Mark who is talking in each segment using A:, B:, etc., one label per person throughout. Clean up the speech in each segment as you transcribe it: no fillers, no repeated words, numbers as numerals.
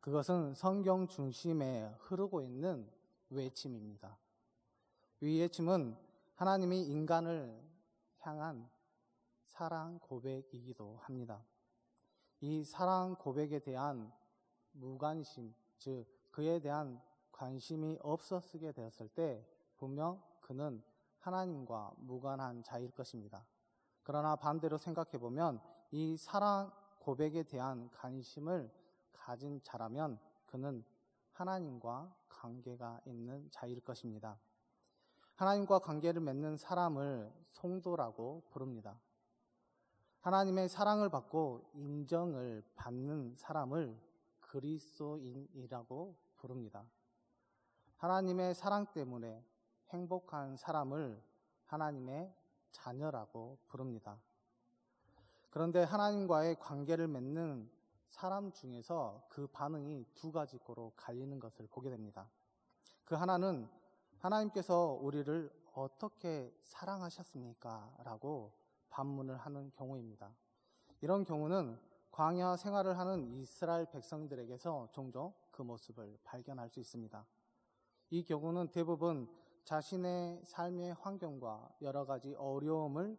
A: 그것은 성경 중심에 흐르고 있는 외침입니다. 이 외침은 하나님이 인간을 향한 사랑 고백이기도 합니다. 이 사랑 고백에 대한 무관심, 즉 그에 대한 관심이 없었게 되었을 때 분명 그는 하나님과 무관한 자일 것입니다. 그러나 반대로 생각해 보면 이 사랑 고백에 대한 관심을 가진 자라면 그는 하나님과 관계가 있는 자일 것입니다. 하나님과 관계를 맺는 사람을 성도라고 부릅니다. 하나님의 사랑을 받고 인정을 받는 사람을 그리스도인이라고 부릅니다. 하나님의 사랑 때문에 행복한 사람을 하나님의 자녀라고 부릅니다. 그런데 하나님과의 관계를 맺는 사람 중에서 그 반응이 두 가지로 갈리는 것을 보게 됩니다. 그 하나는 하나님께서 우리를 어떻게 사랑하셨습니까? 라고 반문을 하는 경우입니다. 이런 경우는 광야 생활을 하는 이스라엘 백성들에게서 종종 그 모습을 발견할 수 있습니다. 이 경우는 대부분 자신의 삶의 환경과 여러 가지 어려움을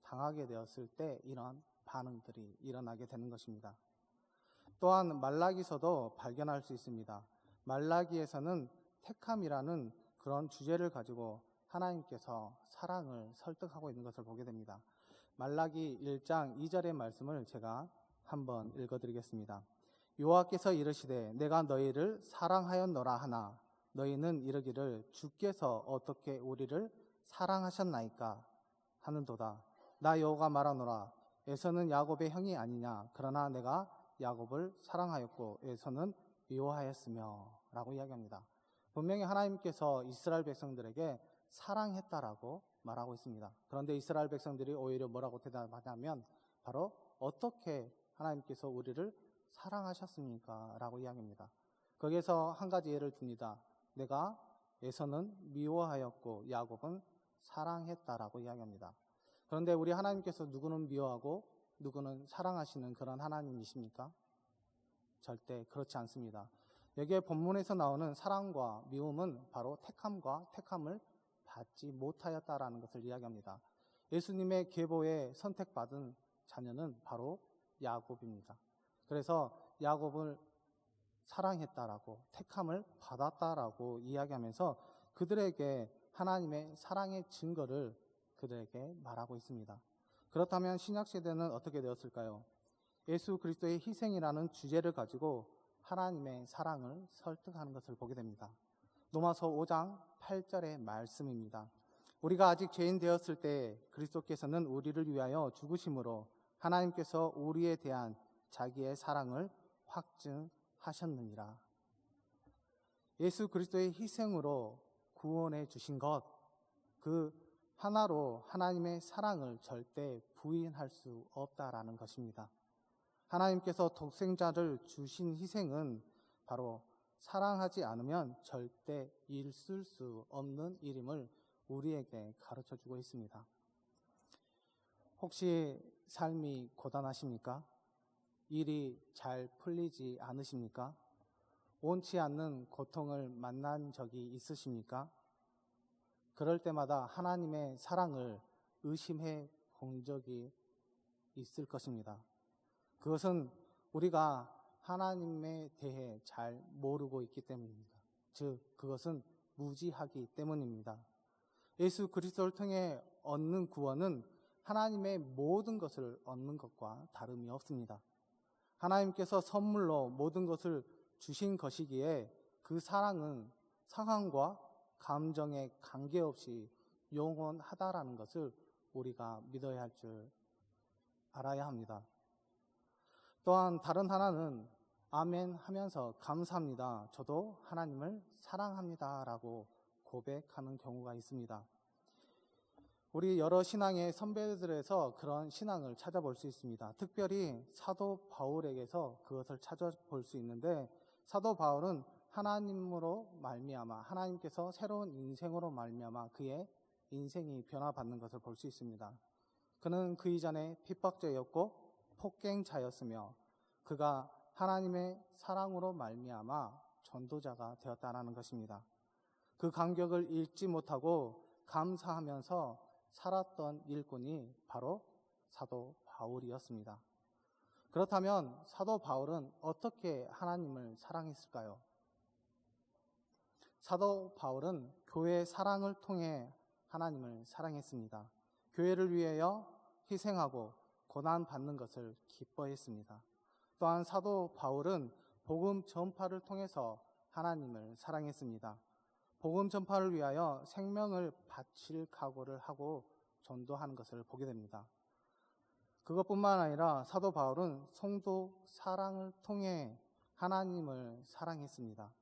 A: 당하게 되었을 때 이러한 반응들이 일어나게 되는 것입니다. 또한 말라기서도 발견할 수 있습니다. 말라기에서는 택함이라는 그런 주제를 가지고 하나님께서 사랑을 설득하고 있는 것을 보게 됩니다. 말라기 1장 2절의 말씀을 제가 한번 읽어드리겠습니다. 여호와께서 이르시되 내가 너희를 사랑하였노라 하나 너희는 이르기를 주께서 어떻게 우리를 사랑하셨나이까 하는도다. 나 여호와가 말하노라 에서는 야곱의 형이 아니냐 그러나 내가 야곱을 사랑하였고 에서는 미워하였으며 라고 이야기합니다. 분명히 하나님께서 이스라엘 백성들에게 사랑했다라고 말하고 있습니다. 그런데 이스라엘 백성들이 오히려 뭐라고 대답하냐면 바로 어떻게 하나님께서 우리를 사랑하셨습니까? 라고 이야기합니다. 거기에서 한 가지 예를 듭니다. 내가 에서는 미워하였고 야곱은 사랑했다라고 이야기합니다. 그런데 우리 하나님께서 누구는 미워하고 누구는 사랑하시는 그런 하나님이십니까? 절대 그렇지 않습니다. 여기에 본문에서 나오는 사랑과 미움은 바로 택함과 택함을 받지 못하였다라는 것을 이야기합니다. 예수님의 계보에 선택받은 자녀는 바로 야곱입니다. 그래서 야곱을 사랑했다라고 택함을 받았다라고 이야기하면서 그들에게 하나님의 사랑의 증거를 그들에게 말하고 있습니다. 그렇다면 신약시대는 어떻게 되었을까요? 예수 그리스도의 희생이라는 주제를 가지고 하나님의 사랑을 설득하는 것을 보게 됩니다. 로마서 5장 8절의 말씀입니다. 우리가 아직 죄인 되었을 때 그리스도께서는 우리를 위하여 죽으심으로 하나님께서 우리에 대한 자기의 사랑을 확증하셨느니라. 예수 그리스도의 희생으로 구원해 주신 것, 그 하나로 하나님의 사랑을 절대 부인할 수 없다라는 것입니다. 하나님께서 독생자를 주신 희생은 바로 사랑하지 않으면 절대 있을 수 없는 일임을 우리에게 가르쳐주고 있습니다. 혹시 삶이 고단하십니까? 일이 잘 풀리지 않으십니까? 원치 않는 고통을 만난 적이 있으십니까? 그럴 때마다 하나님의 사랑을 의심해 본 적이 있을 것입니다. 그것은 우리가 하나님에 대해 잘 모르고 있기 때문입니다. 즉, 그것은 무지하기 때문입니다. 예수 그리스도를 통해 얻는 구원은 하나님의 모든 것을 얻는 것과 다름이 없습니다. 하나님께서 선물로 모든 것을 주신 것이기에 그 사랑은 상황과 감정에 관계없이 영원하다라는 것을 우리가 믿어야 할 줄 알아야 합니다. 또한 다른 하나는 아멘 하면서 감사합니다. 저도 하나님을 사랑합니다. 라고 고백하는 경우가 있습니다. 우리 여러 신앙의 선배들에서 그런 신앙을 찾아볼 수 있습니다. 특별히 사도 바울에게서 그것을 찾아볼 수 있는데 사도 바울은 하나님으로 말미암아 하나님께서 새로운 인생으로 말미암아 그의 인생이 변화받는 것을 볼 수 있습니다. 그는 그 이전에 핍박자였고 폭행자였으며 그가 하나님의 사랑으로 말미암아 전도자가 되었다라는 것입니다. 그 간격을 잊지 못하고 감사하면서 살았던 일꾼이 바로 사도 바울이었습니다. 그렇다면 사도 바울은 어떻게 하나님을 사랑했을까요? 사도 바울은 교회의 사랑을 통해 하나님을 사랑했습니다. 교회를 위하여 희생하고 고난받는 것을 기뻐했습니다. 또한 사도 바울은 복음 전파를 통해서 하나님을 사랑했습니다. 복음 전파를 위하여 생명을 바칠 각오를 하고 전도하는 것을 보게 됩니다. 그것뿐만 아니라 사도 바울은 성도 사랑을 통해 하나님을 사랑했습니다.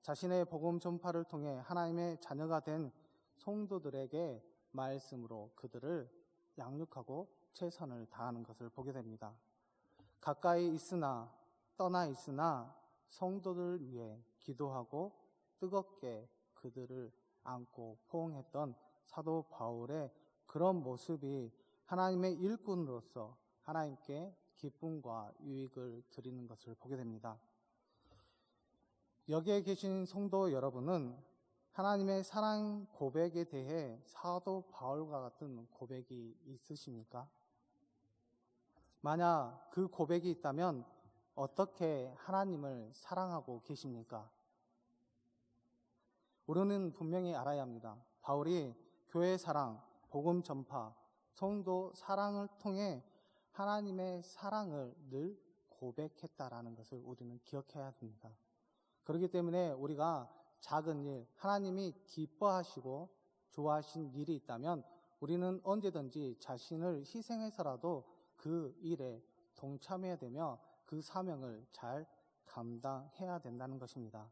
A: 자신의 복음 전파를 통해 하나님의 자녀가 된 성도들에게 말씀으로 그들을 양육하고 최선을 다하는 것을 보게 됩니다. 가까이 있으나 떠나 있으나 성도들을 위해 기도하고 뜨겁게 그들을 안고 포옹했던 사도 바울의 그런 모습이 하나님의 일꾼으로서 하나님께 기쁨과 유익을 드리는 것을 보게 됩니다. 여기에 계신 성도 여러분은 하나님의 사랑 고백에 대해 사도 바울과 같은 고백이 있으십니까? 만약 그 고백이 있다면 어떻게 하나님을 사랑하고 계십니까? 우리는 분명히 알아야 합니다. 바울이 교회 사랑, 복음 전파, 성도 사랑을 통해 하나님의 사랑을 늘 고백했다라는 것을 우리는 기억해야 합니다. 그렇기 때문에 우리가 작은 일, 하나님이 기뻐하시고 좋아하신 일이 있다면 우리는 언제든지 자신을 희생해서라도 그 일에 동참해야 되며 그 사명을 잘 감당해야 된다는 것입니다.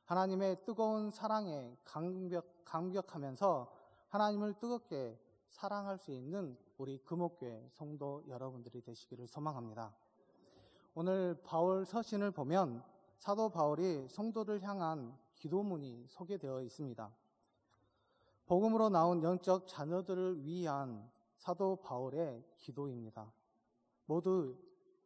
A: 하나님의 뜨거운 사랑에 감격하면서 하나님을 뜨겁게 사랑할 수 있는 우리 금옥교회 성도 여러분들이 되시기를 소망합니다. 오늘 바울 서신을 보면 사도 바울이 성도를 향한 기도문이 소개되어 있습니다. 복음으로 나온 영적 자녀들을 위한 사도 바울의 기도입니다. 모두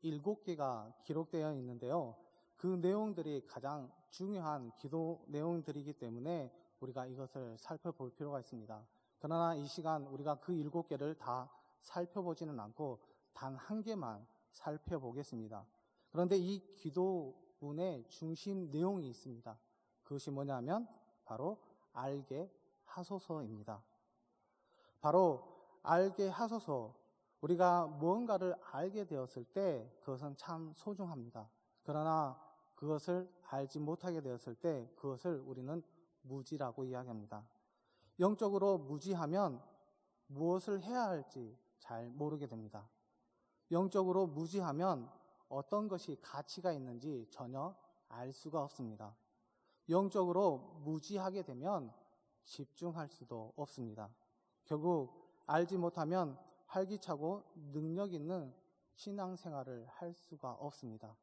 A: 7개가 기록되어 있는데요. 그 내용들이 가장 중요한 기도 내용들이기 때문에 우리가 이것을 살펴볼 필요가 있습니다. 그러나 이 시간 우리가 그 7개를 다 살펴보지는 않고 단 한 개만 살펴보겠습니다. 그런데 이 기도문의 중심 내용이 있습니다. 그것이 뭐냐면 바로 알게 하소서입니다. 바로 알게 하소서. 우리가 무언가를 알게 되었을 때 그것은 참 소중합니다. 그러나 그것을 알지 못하게 되었을 때 그것을 우리는 무지라고 이야기합니다. 영적으로 무지하면 무엇을 해야 할지 잘 모르게 됩니다. 영적으로 무지하면 어떤 것이 가치가 있는지 전혀 알 수가 없습니다. 영적으로 무지하게 되면 집중할 수도 없습니다. 결국 알지 못하면 활기차고 능력 있는 신앙생활을 할 수가 없습니다.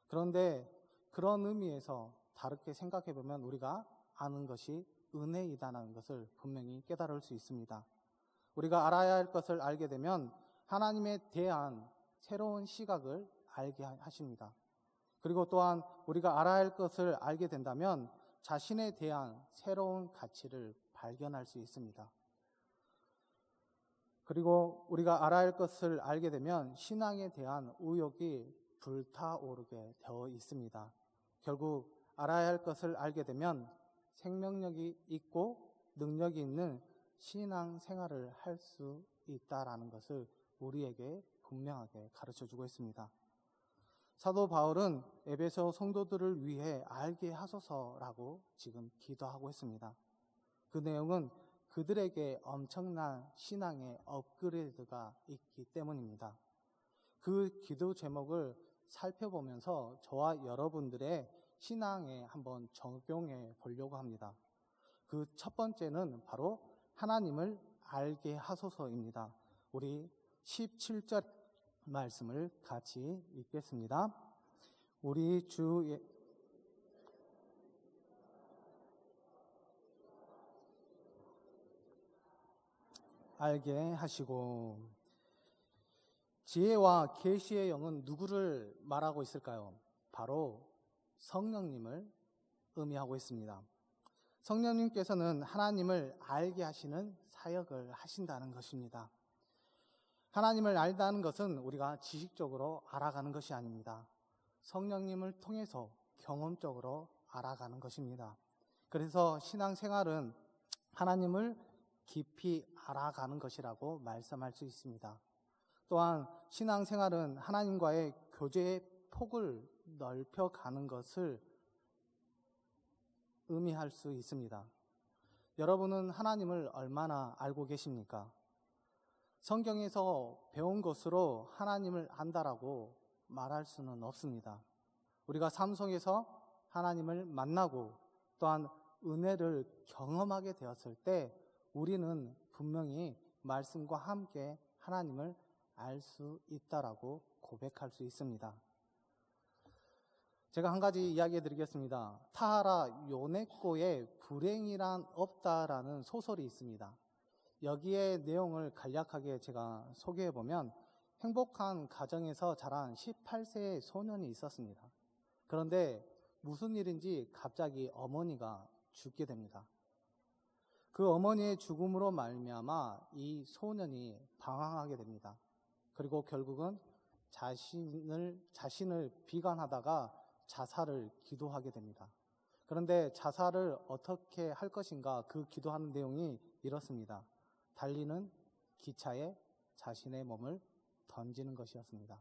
A: 그런데 그런 의미에서 다르게 생각해 보면 우리가 아는 것이 은혜이다라는 것을 분명히 깨달을 수 있습니다. 우리가 알아야 할 것을 알게 되면 하나님에 대한 새로운 시각을 알게 하십니다. 그리고 또한 우리가 알아야 할 것을 알게 된다면 자신에 대한 새로운 가치를 발견할 수 있습니다. 그리고 우리가 알아야 할 것을 알게 되면 신앙에 대한 의욕이 불타오르게 되어 있습니다. 결국 알아야 할 것을 알게 되면 생명력이 있고 능력이 있는 신앙 생활을 할 수 있다라는 것을 우리에게 분명하게 가르쳐주고 있습니다. 사도 바울은 에베소 성도들을 위해 알게 하소서라고 지금 기도하고 있습니다. 그 내용은 그들에게 엄청난 신앙의 업그레이드가 있기 때문입니다. 그 기도 제목을 살펴보면서 저와 여러분들의 신앙에 한번 적용해 보려고 합니다. 그 첫 번째는 바로 하나님을 알게 하소서입니다. 우리 17절 말씀을 같이 읽겠습니다. 우리 주 알게 하시고 지혜와 계시의 영은 누구를 말하고 있을까요? 바로 성령님을 의미하고 있습니다. 성령님께서는 하나님을 알게 하시는 사역을 하신다는 것입니다. 하나님을 알다는 것은 우리가 지식적으로 알아가는 것이 아닙니다. 성령님을 통해서 경험적으로 알아가는 것입니다. 그래서 신앙생활은 하나님을 깊이 알아가는 것이라고 말씀할 수 있습니다. 또한 신앙생활은 하나님과의 교제의 폭을 넓혀가는 것을 의미할 수 있습니다. 여러분은 하나님을 얼마나 알고 계십니까? 성경에서 배운 것으로 하나님을 안다라고 말할 수는 없습니다. 우리가 삶 속에서 하나님을 만나고 또한 은혜를 경험하게 되었을 때 우리는 분명히 말씀과 함께 하나님을 알 수 있다라고 고백할 수 있습니다. 제가 한 가지 이야기해 드리겠습니다. 타하라 요네코의 불행이란 없다라는 소설이 있습니다. 여기에 내용을 간략하게 제가 소개해 보면 행복한 가정에서 자란 18세의 소년이 있었습니다. 그런데 무슨 일인지 갑자기 어머니가 죽게 됩니다. 그 어머니의 죽음으로 말미암아 이 소년이 방황하게 됩니다. 그리고 결국은 자신을 비관하다가 자살을 기도하게 됩니다. 그런데 자살을 어떻게 할 것인가 그 기도하는 내용이 이렇습니다. 달리는 기차에 자신의 몸을 던지는 것이었습니다.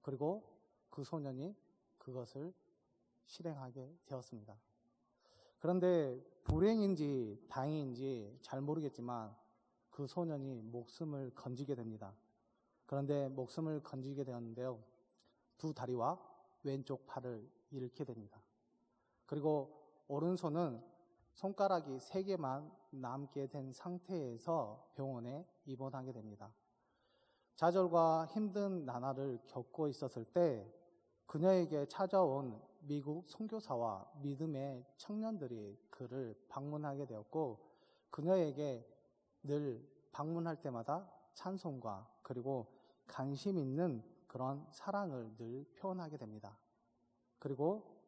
A: 그리고 그 소년이 그것을 실행하게 되었습니다. 그런데 불행인지 다행인지 잘 모르겠지만 그 소년이 목숨을 건지게 됩니다. 그런데 목숨을 건지게 되었는데요. 두 다리와 왼쪽 팔을 잃게 됩니다. 그리고 오른손은 손가락이 3개만 남게 된 상태에서 병원에 입원하게 됩니다. 좌절과 힘든 나날을 겪고 있었을 때 그녀에게 찾아온 미국 선교사와 믿음의 청년들이 그를 방문하게 되었고 그녀에게 늘 방문할 때마다 찬송과 그리고 관심 있는 그런 사랑을 늘 표현하게 됩니다. 그리고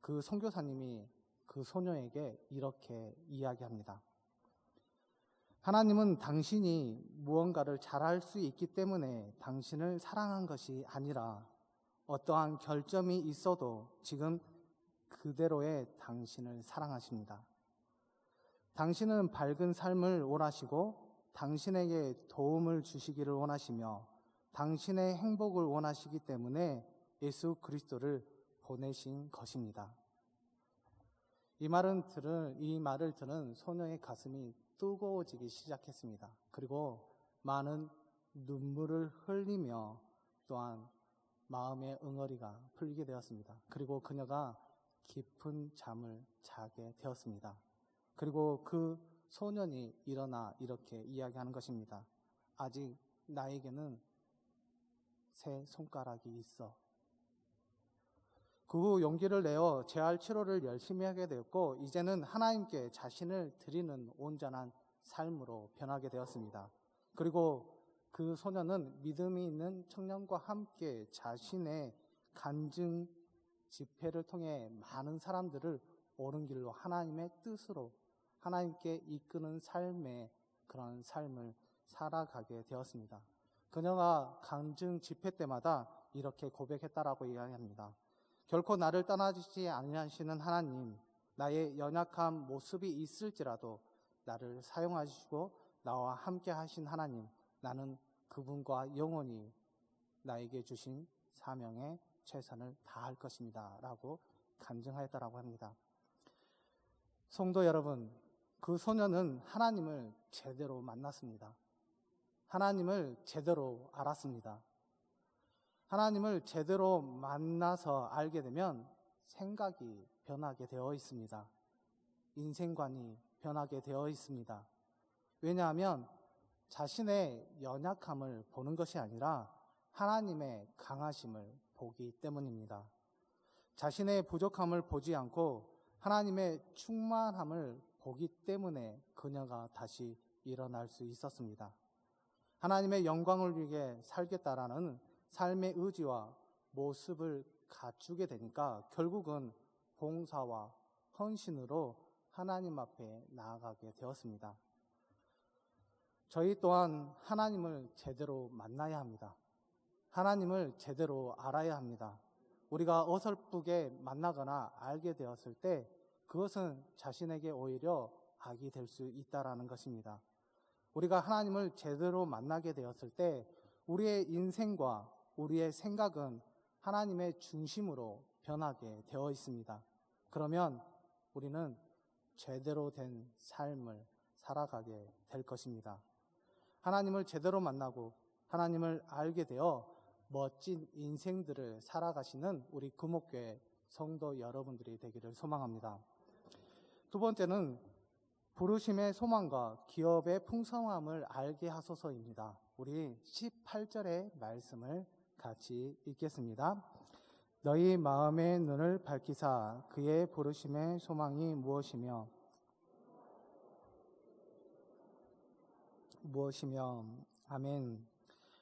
A: 그 선교사님이 그 소녀에게 이렇게 이야기합니다. 하나님은 당신이 무언가를 잘할 수 있기 때문에 당신을 사랑한 것이 아니라 어떠한 결점이 있어도 지금 그대로의 당신을 사랑하십니다. 당신은 밝은 삶을 원하시고 당신에게 도움을 주시기를 원하시며 당신의 행복을 원하시기 때문에 예수 그리스도를 보내신 것입니다. 이 말을 들은 소녀의 가슴이 뜨거워지기 시작했습니다. 그리고 많은 눈물을 흘리며 또한 마음의 응어리가 풀리게 되었습니다. 그리고 그녀가 깊은 잠을 자게 되었습니다. 그리고 그 소년이 일어나 이렇게 이야기하는 것입니다. 아직 나에게는 3 손가락이 있어. 그 후 용기를 내어 재활 치료를 열심히 하게 되었고 이제는 하나님께 자신을 드리는 온전한 삶으로 변하게 되었습니다. 그리고 그 소년은 믿음이 있는 청년과 함께 자신의 간증 집회를 통해 많은 사람들을 옳은 길로 하나님의 뜻으로 하나님께 이끄는 삶의 그런 삶을 살아가게 되었습니다. 그녀가 간증 집회 때마다 이렇게 고백했다라고 이야기합니다. 결코 나를 떠나주지 아니하시는 하나님, 나의 연약한 모습이 있을지라도 나를 사용하시고 나와 함께 하신 하나님, 나는 그분과 영원히 나에게 주신 사명에 최선을 다할 것입니다. 라고 간증하였다라고 합니다. 성도 여러분, 그 소년은 하나님을 제대로 만났습니다. 하나님을 제대로 알았습니다. 하나님을 제대로 만나서 알게 되면 생각이 변하게 되어 있습니다. 인생관이 변하게 되어 있습니다. 왜냐하면 자신의 연약함을 보는 것이 아니라 하나님의 강하심을 보기 때문입니다. 자신의 부족함을 보지 않고 하나님의 충만함을 보기 때문에 그녀가 다시 일어날 수 있었습니다. 하나님의 영광을 위해 살겠다라는 삶의 의지와 모습을 갖추게 되니까 결국은 봉사와 헌신으로 하나님 앞에 나아가게 되었습니다. 저희 또한 하나님을 제대로 만나야 합니다. 하나님을 제대로 알아야 합니다. 우리가 어설프게 만나거나 알게 되었을 때 그것은 자신에게 오히려 악이 될 수 있다는 것입니다. 우리가 하나님을 제대로 만나게 되었을 때 우리의 인생과 우리의 생각은 하나님의 중심으로 변하게 되어 있습니다. 그러면 우리는 제대로 된 삶을 살아가게 될 것입니다. 하나님을 제대로 만나고 하나님을 알게 되어 멋진 인생들을 살아가시는 우리 금옥교회 성도 여러분들이 되기를 소망합니다. 두 번째는 부르심의 소망과 기업의 풍성함을 알게 하소서입니다. 우리 18절의 말씀을 같이 읽겠습니다. 너희 마음의 눈을 밝히사 그의 부르심의 소망이 무엇이며 아멘.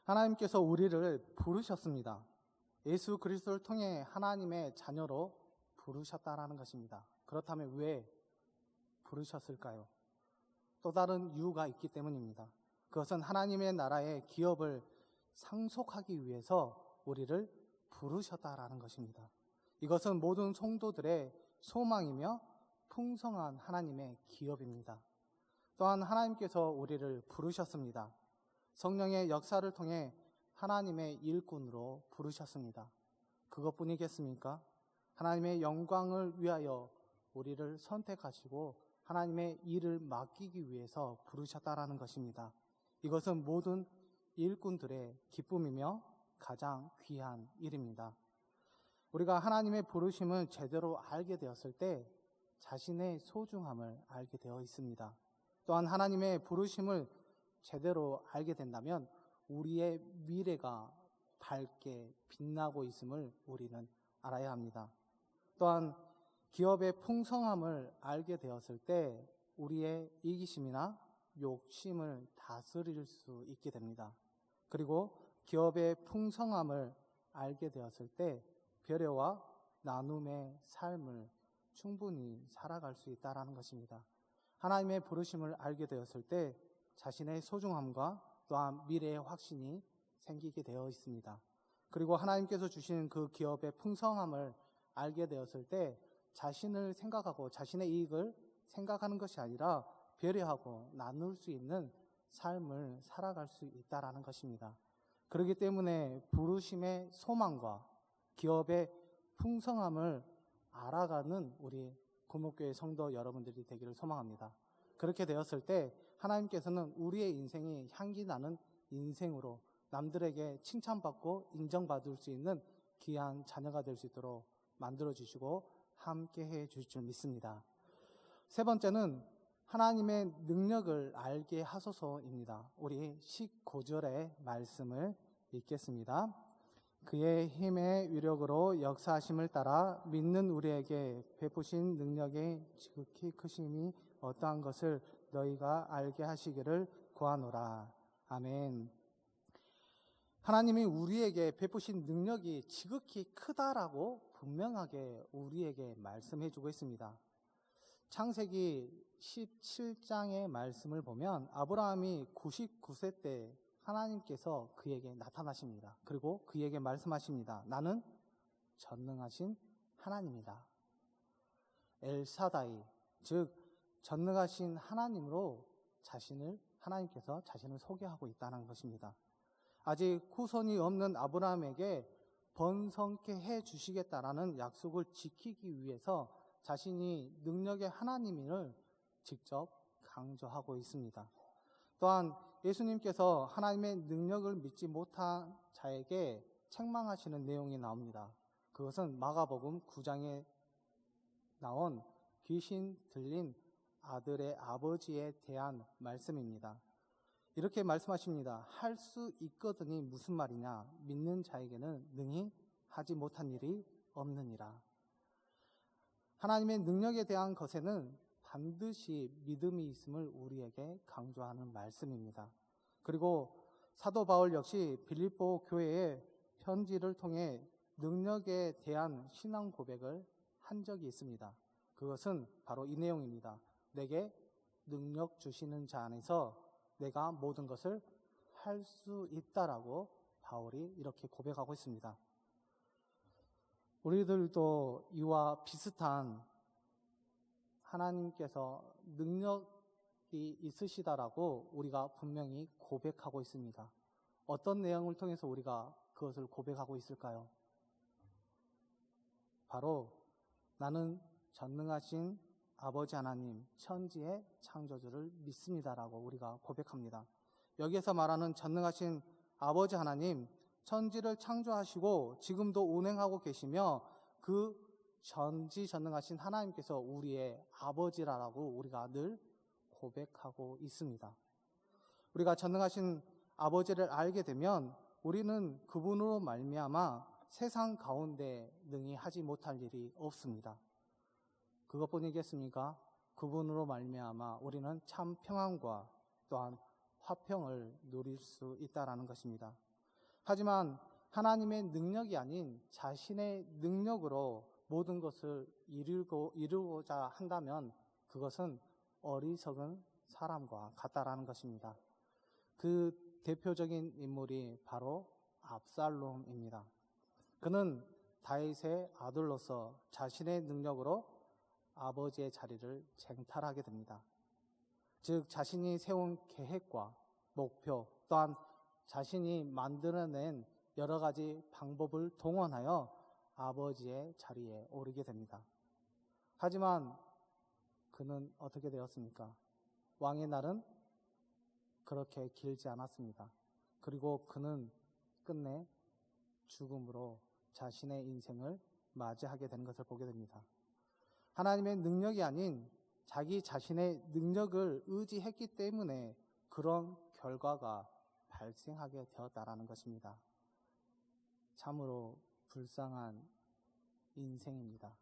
A: 하나님께서 우리를 부르셨습니다. 예수 그리스도를 통해 하나님의 자녀로 부르셨다라는 것입니다. 그렇다면 왜 부르셨을까요? 또 다른 이유가 있기 때문입니다. 그것은 하나님의 나라의 기업을 상속하기 위해서 우리를 부르셨다라는 것입니다. 이것은 모든 성도들의 소망이며 풍성한 하나님의 기업입니다. 또한 하나님께서 우리를 부르셨습니다. 성령의 역사를 통해 하나님의 일꾼으로 부르셨습니다. 그것뿐이겠습니까? 하나님의 영광을 위하여 우리를 선택하시고 하나님의 일을 맡기기 위해서 부르셨다라는 것입니다. 이것은 모든 일꾼들의 기쁨이며 가장 귀한 일입니다. 우리가 하나님의 부르심을 제대로 알게 되었을 때 자신의 소중함을 알게 되어 있습니다. 또한 하나님의 부르심을 제대로 알게 된다면 우리의 미래가 밝게 빛나고 있음을 우리는 알아야 합니다. 또한 기업의 풍성함을 알게 되었을 때 우리의 이기심이나 욕심을 다스릴 수 있게 됩니다. 그리고 기업의 풍성함을 알게 되었을 때 배려와 나눔의 삶을 충분히 살아갈 수 있다는 것입니다. 하나님의 부르심을 알게 되었을 때 자신의 소중함과 또한 미래의 확신이 생기게 되어 있습니다. 그리고 하나님께서 주시는 그 기업의 풍성함을 알게 되었을 때 자신을 생각하고 자신의 이익을 생각하는 것이 아니라 배려하고 나눌 수 있는 삶을 살아갈 수 있다는 것입니다. 그렇기 때문에 부르심의 소망과 기업의 풍성함을 알아가는 우리 금옥교회 성도 여러분들이 되기를 소망합니다. 그렇게 되었을 때 하나님께서는 우리의 인생이 향기 나는 인생으로 남들에게 칭찬받고 인정받을 수 있는 귀한 자녀가 될 수 있도록 만들어주시고 함께해 주실 줄 믿습니다. 세 번째는 하나님의 능력을 알게 하소서입니다. 우리 19절의 말씀을 읽겠습니다. 그의 힘의 위력으로 역사하심을 따라 믿는 우리에게 베푸신 능력의 지극히 크심이 어떠한 것을 너희가 알게 하시기를 구하노라. 아멘. 하나님이 우리에게 베푸신 능력이 지극히 크다라고 분명하게 우리에게 말씀해 주고 있습니다. 창세기 17장의 말씀을 보면 아브라함이 99세 때 하나님께서 그에게 나타나십니다. 그리고 그에게 말씀하십니다. 나는 전능하신 하나님이다. 엘사다이, 즉 전능하신 하나님으로 하나님께서 자신을 소개하고 있다는 것입니다. 아직 후손이 없는 아브라함에게 번성케 해 주시겠다라는 약속을 지키기 위해서 자신이 능력의 하나님을 직접 강조하고 있습니다. 또한 예수님께서 하나님의 능력을 믿지 못한 자에게 책망하시는 내용이 나옵니다. 그것은 마가복음 9장에 나온 귀신 들린 아들의 아버지에 대한 말씀입니다. 이렇게 말씀하십니다. 할 수 있거든이 무슨 말이냐? 믿는 자에게는 능히 하지 못한 일이 없느니라. 하나님의 능력에 대한 것에는 반드시 믿음이 있음을 우리에게 강조하는 말씀입니다. 그리고 사도 바울 역시 빌립보 교회에 편지를 통해 능력에 대한 신앙 고백을 한 적이 있습니다. 그것은 바로 이 내용입니다. 내게 능력 주시는 자 안에서 내가 모든 것을 할 수 있다라고 바울이 이렇게 고백하고 있습니다. 우리들도 이와 비슷한 하나님께서 능력이 있으시다라고 우리가 분명히 고백하고 있습니다. 어떤 내용을 통해서 우리가 그것을 고백하고 있을까요? 바로 나는 전능하신 아버지 하나님, 천지의 창조주를 믿습니다라고 우리가 고백합니다. 여기에서 말하는 전능하신 아버지 하나님, 천지를 창조하시고 지금도 운행하고 계시며 그 전지전능하신 하나님께서 우리의 아버지라고 우리가 늘 고백하고 있습니다. 우리가 전능하신 아버지를 알게 되면 우리는 그분으로 말미암아 세상 가운데 능히 하지 못할 일이 없습니다. 그것뿐이겠습니까? 그분으로 말미암아 우리는 참 평안과 또한 화평을 누릴 수 있다라는 것입니다. 하지만 하나님의 능력이 아닌 자신의 능력으로 모든 것을 이루고자 한다면 그것은 어리석은 사람과 같다라는 것입니다. 그 대표적인 인물이 바로 압살롬입니다. 그는 다윗의 아들로서 자신의 능력으로 아버지의 자리를 쟁탈하게 됩니다. 즉 자신이 세운 계획과 목표 또한 자신이 만들어낸 여러 가지 방법을 동원하여 아버지의 자리에 오르게 됩니다. 하지만 그는 어떻게 되었습니까? 왕의 날은 그렇게 길지 않았습니다. 그리고 그는 끝내 죽음으로 자신의 인생을 맞이하게 된 것을 보게 됩니다. 하나님의 능력이 아닌 자기 자신의 능력을 의지했기 때문에 그런 결과가 발생하게 되었다라는 것입니다. 참으로 불쌍한 인생입니다.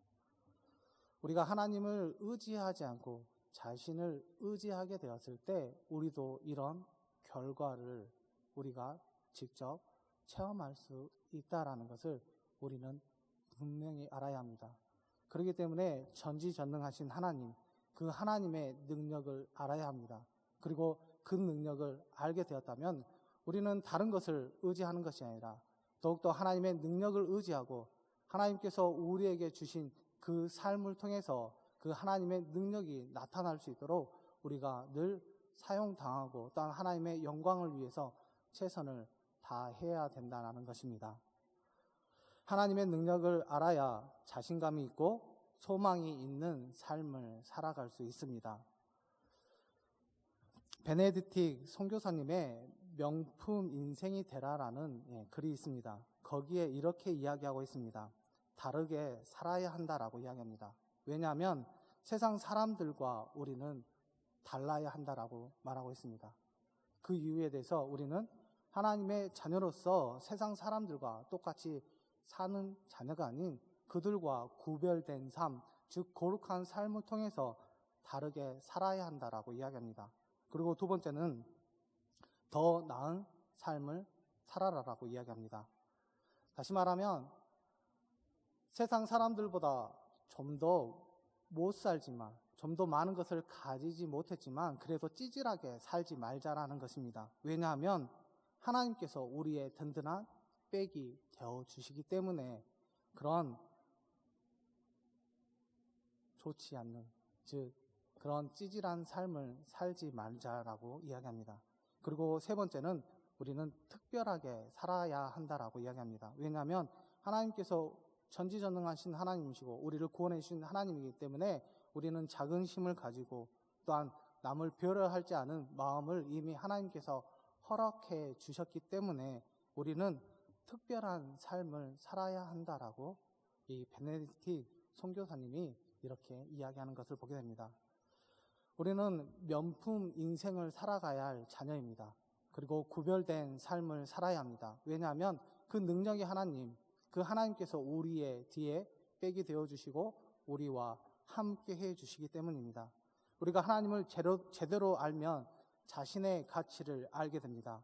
A: 우리가 하나님을 의지하지 않고 자신을 의지하게 되었을 때 우리도 이런 결과를 우리가 직접 체험할 수 있다라는 것을 우리는 분명히 알아야 합니다. 그렇기 때문에 전지전능하신 하나님, 그 하나님의 능력을 알아야 합니다. 그리고 그 능력을 알게 되었다면 우리는 다른 것을 의지하는 것이 아니라 더욱더 하나님의 능력을 의지하고 하나님께서 우리에게 주신 그 삶을 통해서 그 하나님의 능력이 나타날 수 있도록 우리가 늘 사용당하고 또한 하나님의 영광을 위해서 최선을 다해야 된다는 것입니다. 하나님의 능력을 알아야 자신감이 있고 소망이 있는 삶을 살아갈 수 있습니다. 베네딕트 선교사님의 명품 인생이 되라라는 글이 있습니다. 거기에 이렇게 이야기하고 있습니다. 다르게 살아야 한다라고 이야기합니다. 왜냐하면 세상 사람들과 우리는 달라야 한다라고 말하고 있습니다. 그 이유에 대해서 우리는 하나님의 자녀로서 세상 사람들과 똑같이 사는 자녀가 아닌 그들과 구별된 삶, 즉 거룩한 삶을 통해서 다르게 살아야 한다라고 이야기합니다. 그리고 두 번째는 더 나은 삶을 살아라라고 이야기합니다. 다시 말하면 세상 사람들보다 좀 더 못 살지만 좀 더 많은 것을 가지지 못했지만 그래도 찌질하게 살지 말자라는 것입니다. 왜냐하면 하나님께서 우리의 든든한 백이 되어주시기 때문에 그런 좋지 않는, 즉 그런 찌질한 삶을 살지 말자라고 이야기합니다. 그리고 세 번째는 우리는 특별하게 살아야 한다라고 이야기합니다. 왜냐하면 하나님께서 전지전능하신 하나님이시고 우리를 구원해 주신 하나님이기 때문에 우리는 작은 힘을 가지고 또한 남을 배려하지 않은 마음을 이미 하나님께서 허락해 주셨기 때문에 우리는 특별한 삶을 살아야 한다라고 이 베네딕트 선교사님이 이렇게 이야기하는 것을 보게 됩니다. 우리는 명품 인생을 살아가야 할 자녀입니다. 그리고 구별된 삶을 살아야 합니다. 왜냐하면 그 능력이 하나님, 그 하나님께서 우리의 뒤에 백이 되어주시고 우리와 함께 해주시기 때문입니다. 우리가 하나님을 제대로 알면 자신의 가치를 알게 됩니다.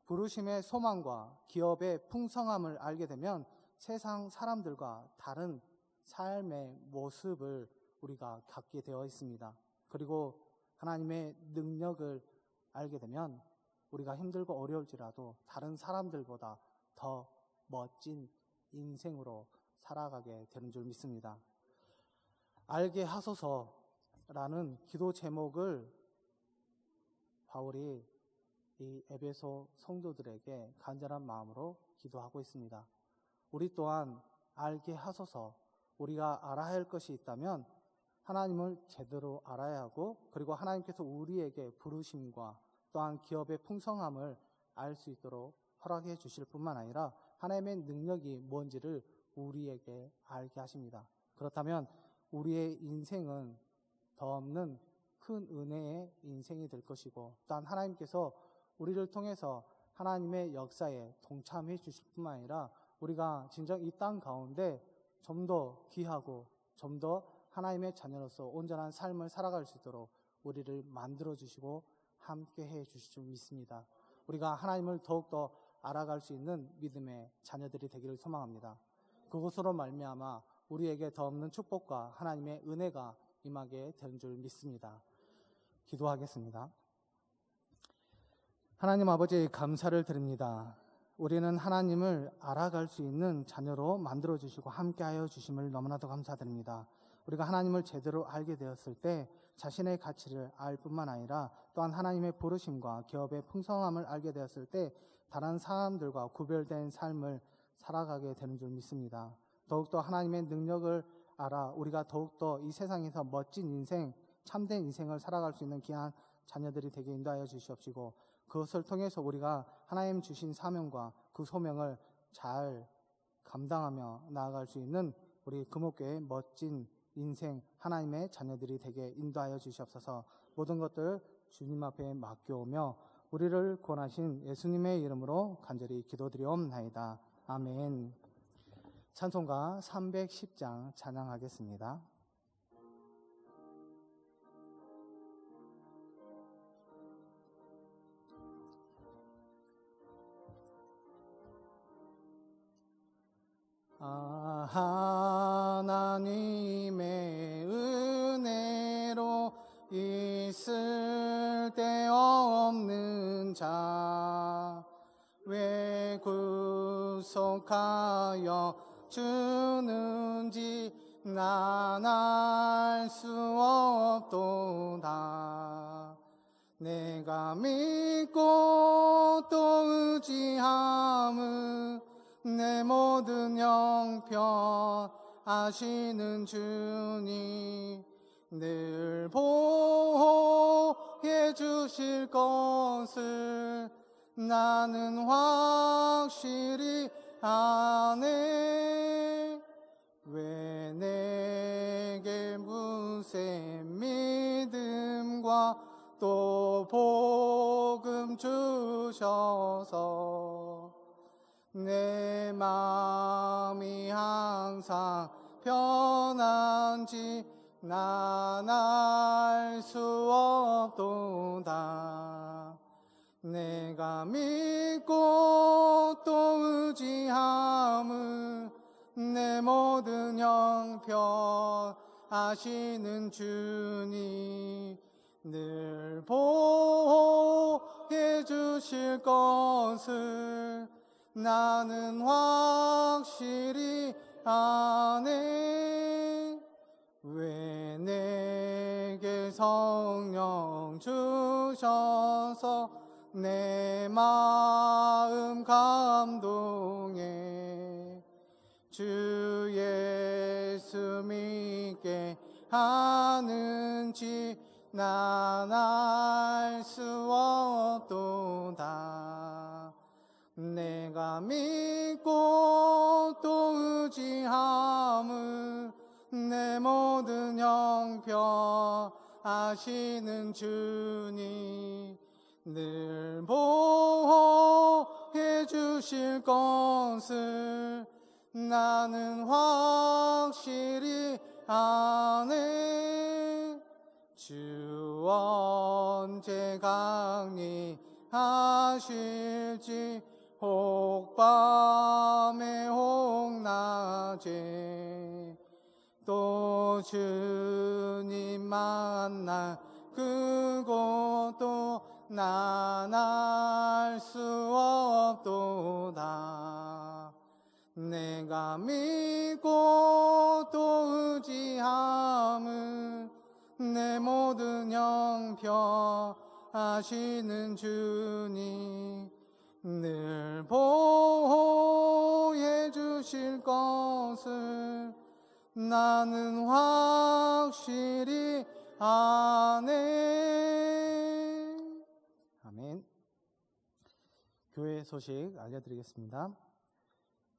A: 부르심의 소망과 기업의 풍성함을 알게 되면 세상 사람들과 다른 삶의 모습을 우리가 갖게 되어 있습니다. 그리고 하나님의 능력을 알게 되면 우리가 힘들고 어려울지라도 다른 사람들보다 더 멋진 인생으로 살아가게 되는 줄 믿습니다. 알게 하소서라는 기도 제목을 바울이 이 에베소 성도들에게 간절한 마음으로 기도하고 있습니다. 우리 또한 알게 하소서, 우리가 알아야 할 것이 있다면 하나님을 제대로 알아야 하고, 그리고 하나님께서 우리에게 부르심과 또한 기업의 풍성함을 알 수 있도록 허락해 주실 뿐만 아니라 하나님의 능력이 뭔지를 우리에게 알게 하십니다. 그렇다면 우리의 인생은 더 없는 큰 은혜의 인생이 될 것이고, 또한 하나님께서 우리를 통해서 하나님의 역사에 동참해 주실 뿐만 아니라 우리가 진정 이 땅 가운데 좀 더 귀하고 좀 더 하나님의 자녀로서 온전한 삶을 살아갈 수 있도록 우리를 만들어 주시고 함께 해 주실 줄 믿습니다. 우리가 하나님을 더욱더 알아갈 수 있는 믿음의 자녀들이 되기를 소망합니다. 그것으로 말미암아 우리에게 더 없는 축복과 하나님의 은혜가 임하게 되는 줄 믿습니다. 기도하겠습니다. 하나님 아버지, 감사를 드립니다. 우리는 하나님을 알아갈 수 있는 자녀로 만들어 주시고 함께하여 주심을 너무나도 감사드립니다. 우리가 하나님을 제대로 알게 되었을 때 자신의 가치를 알 뿐만 아니라 또한 하나님의 부르심과 기업의 풍성함을 알게 되었을 때 다른 사람들과 구별된 삶을 살아가게 되는 줄 믿습니다. 더욱더 하나님의 능력을 알아 우리가 더욱더 이 세상에서 멋진 인생, 참된 인생을 살아갈 수 있는 귀한 자녀들이 되게 인도하여 주시옵시고, 그것을 통해서 우리가 하나님 주신 사명과 그 소명을 잘 감당하며 나아갈 수 있는 우리 금옥교회의 멋진 인생, 하나님의 자녀들이 되게 인도하여 주시옵소서. 모든 것들 주님 앞에 맡겨오며 우리를 구원하신 예수님의 이름으로 간절히 기도드리옵나이다. 아멘. 찬송가 310장 찬양하겠습니다. 하나님의 은혜로 있을 데 없는 자 왜 구속하여 주는지 난 알 수 없도다. 내가 믿고 또 의지함은 내 모든 형편 아시는 주님 늘 보호해 주실 것을 나는 확실히 아네. 왜 내게 무슨 믿음과 또 복음 주셔서 내 마음이 항상 편한지 난 알 수 없도다. 내가 믿고 또 의지함은 내 모든 형편 아시는 주님 늘 보호해 주실 것을 나는 확실히 아네. 왜 내게 성령 주셔서 내 마음 감동해 주 예수 믿게 하는지 난 알 수 없도다. 내가 믿고 또 의지함은 내 모든 형편 아시는 주님 늘 보호해 주실 것을 나는 확실히 아네. 주 언제 강림 하실지 혹 밤에 혹 낮에 또 주님 만날 그곳도 난 알 수 없도다. 내가 믿고 또 의지함은 내 모든 형편하시는 주님 늘 보호해 주실 것을 나는 확실히 아네. 아멘. 교회 소식 알려드리겠습니다.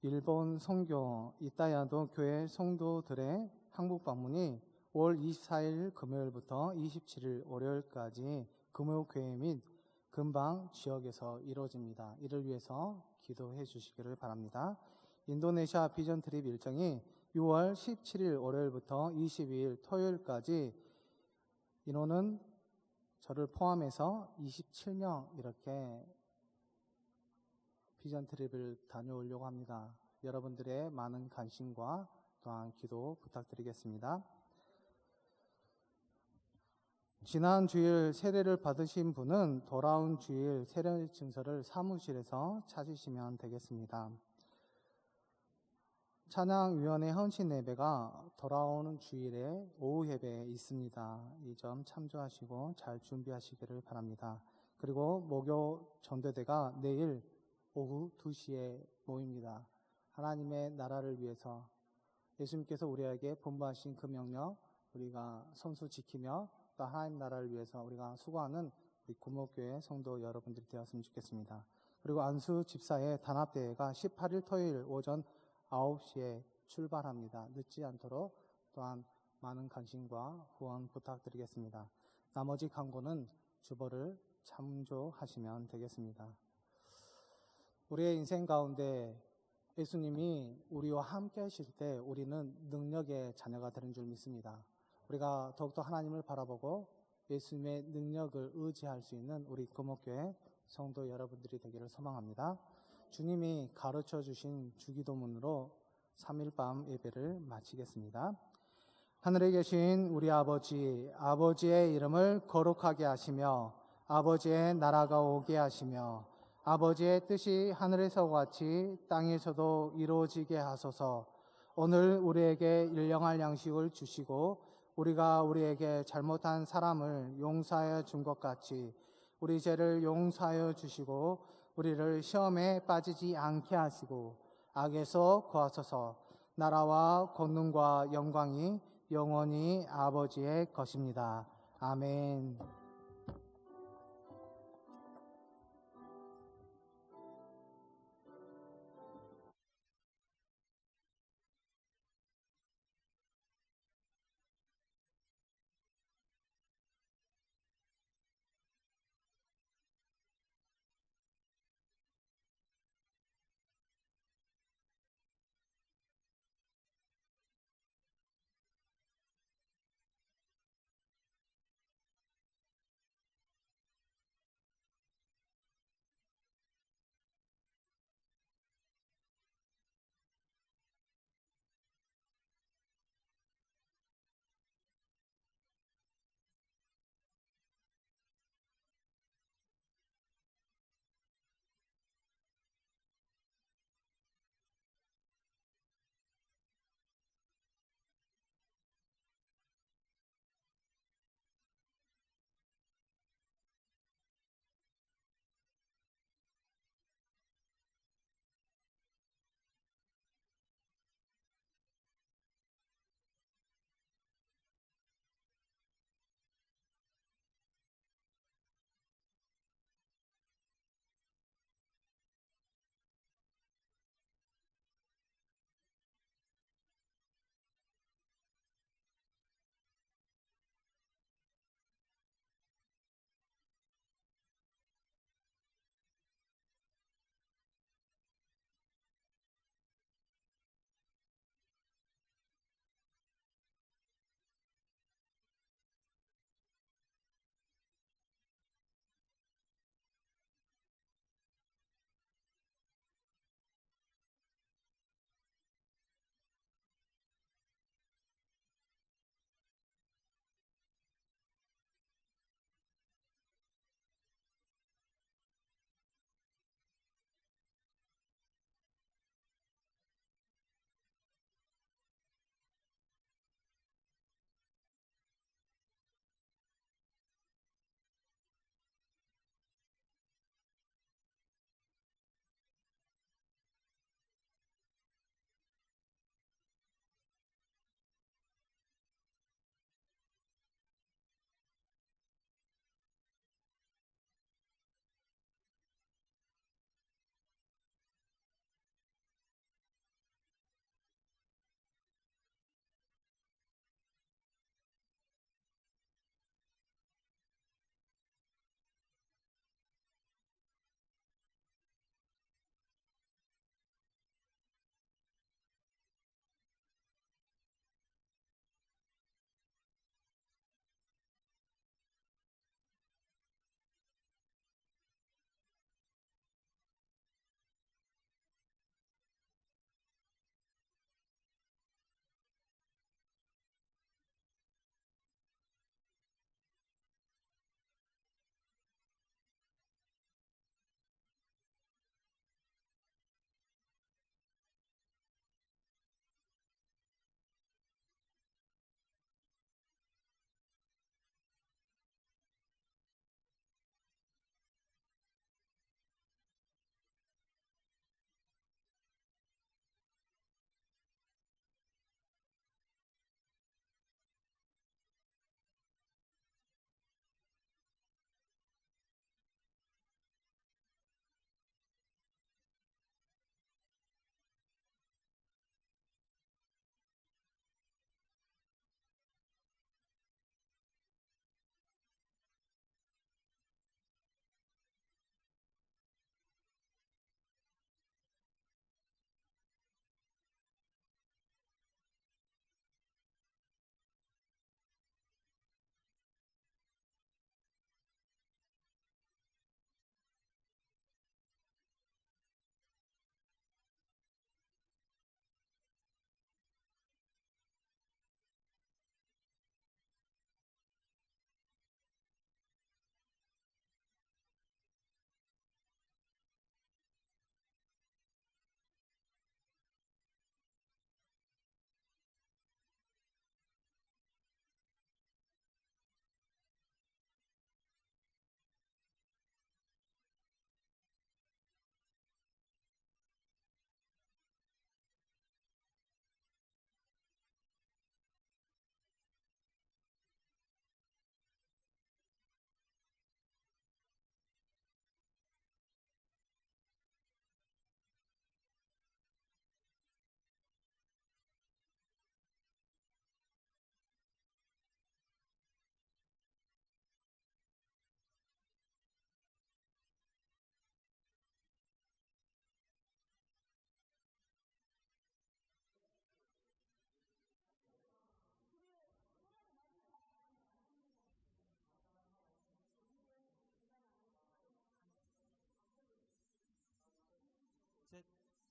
A: 일본 선교 이타야도 교회 성도들의 한국 방문이 5월 24일 금요일부터 27일 월요일까지 금요교회 및 근방 지역에서 이루어집니다. 이를 위해서 기도해 주시기를 바랍니다. 인도네시아 비전 트립 일정이 6월 17일 월요일부터 22일 토요일까지 인원은 저를 포함해서 27명 이렇게 비전 트립을 다녀오려고 합니다. 여러분들의 많은 관심과 또한 기도 부탁드리겠습니다. 지난 주일 세례를 받으신 분은 돌아온 주일 세례 증서를 사무실에서 찾으시면 되겠습니다. 찬양위원회 헌신 예배가 돌아오는 주일에 오후 예배에 있습니다. 이 점 참조하시고 잘 준비하시기를 바랍니다. 그리고 목요 전도대가 내일 오후 2시에 모입니다. 하나님의 나라를 위해서 예수님께서 우리에게 분부하신 그 명령 우리가 손수 지키며 또 하나님 나라를 위해서 우리가 수고하는 우리 구목교회 성도 여러분들이 되었으면 좋겠습니다. 그리고 안수 집사의 단합대회가 18일 토요일 오전 9시에 출발합니다. 늦지 않도록 또한 많은 관심과 후원 부탁드리겠습니다. 나머지 광고는 주보를 참조하시면 되겠습니다. 우리의 인생 가운데 예수님이 우리와 함께 하실 때 우리는 능력의 자녀가 되는 줄 믿습니다. 우리가 더욱더 하나님을 바라보고 예수님의 능력을 의지할 수 있는 우리 금옥교회 성도 여러분들이 되기를 소망합니다. 주님이 가르쳐 주신 주기도문으로 3일 밤 예배를 마치겠습니다. 하늘에 계신 우리 아버지, 아버지의 이름을 거룩하게 하시며 아버지의 나라가 오게 하시며 아버지의 뜻이 하늘에서와 같이 땅에서도 이루어지게 하소서. 오늘 우리에게 일용할 양식을 주시고 우리가 우리에게 잘못한 사람을 용서하여 준 것 같이 우리 죄를 용서하여 주시고 우리를 시험에 빠지지 않게 하시고 악에서 구하소서. 나라와 권능과 영광이 영원히 아버지의 것입니다. 아멘.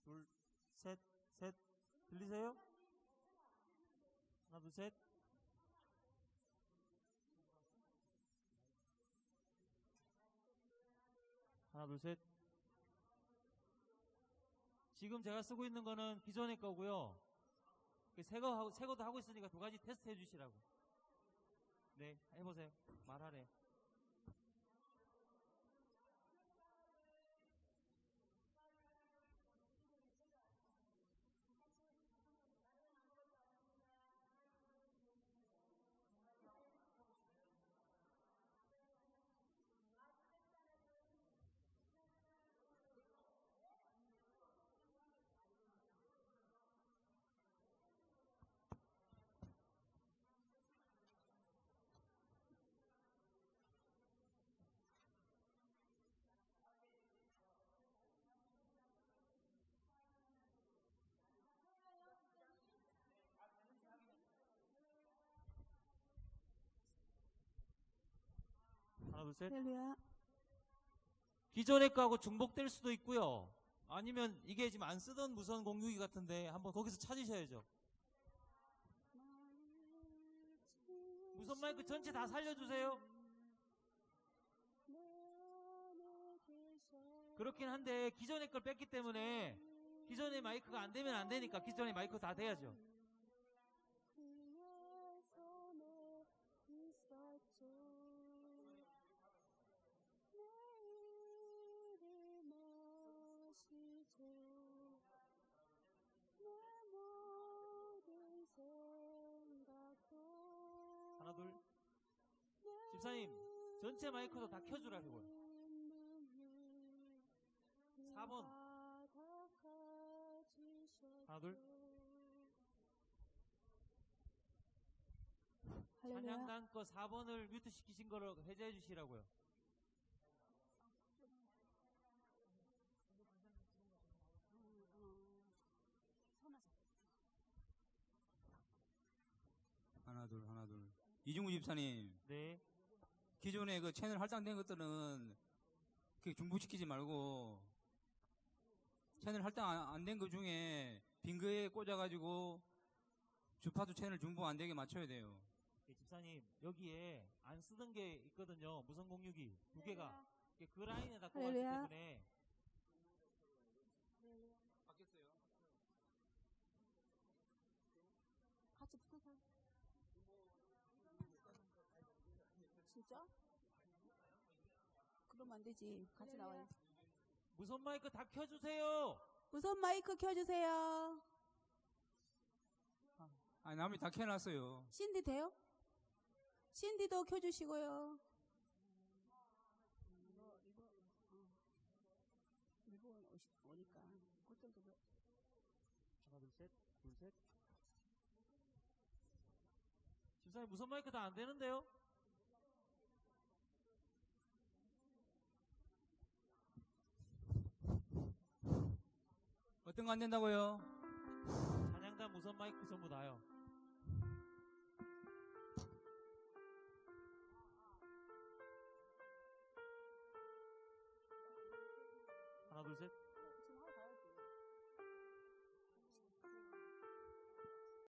B: 둘, 셋, 셋. 들리세요? 하나, 둘, 셋. 하나, 둘, 셋. 지금 제가 쓰고 있는 거는 기존의 거고요. 새 거도 하고 있으니까 두 가지 테스트 해주시라고. 네, 해보세요. 말하래. 하나, 둘, 셋.
C: 할렐루야.
B: 기존의 거하고 중복될 수도 있고요. 아니면 이게 지금 안 쓰던 무선 공유기 같은데 한번 거기서 찾으셔야죠. 무선 마이크 전체 다 살려주세요. 그렇긴 한데 기존의 걸 뺐기 때문에 기존의 마이크가 안 되면 안 되니까 기존의 마이크 다 돼야죠. 하나, 둘. 집사님, 전체 마이크도 다 켜주라고요. 4번. 하나, 둘.
C: 할렐루야.
B: 찬양단 거 4번을 뮤트 시키신 거를 해제해 주시라고요.
D: 하나 둘 하나 둘. 이중구 집사님,
B: 네.
D: 기존에 그 채널 할당된 것들은 그렇게 중복시키지 말고 채널 할당 안 된 것 중에 빈 거에 꽂아가지고 주파수 채널 중복 안 되게 맞춰야 돼요.
B: 예, 집사님, 여기에 안 쓰던 게 있거든요. 무선 공유기 두 개가. 그 라인에다 꽂았기
C: 할렐루야.
B: 때문에.
D: 바뀌었어요.
C: 같이 붙어서. 진짜? 그러면 안 되지. 같이 나와요.
B: 무선 마이크 다 켜주세요.
C: 무선 마이크 켜주세요.
D: 아니, 남이 다 켜놨어요.
C: 신디 돼요? 신디도 켜주시고요. 일본 오니까 그때도
B: 하나, 둘, 셋. 둘, 셋. 집사님, 무선 마이크 다 안 되는데요?
D: 어떤 거 안 된다고요?
B: 찬양단 무선 마이크 전부 다요. 하나, 둘, 셋.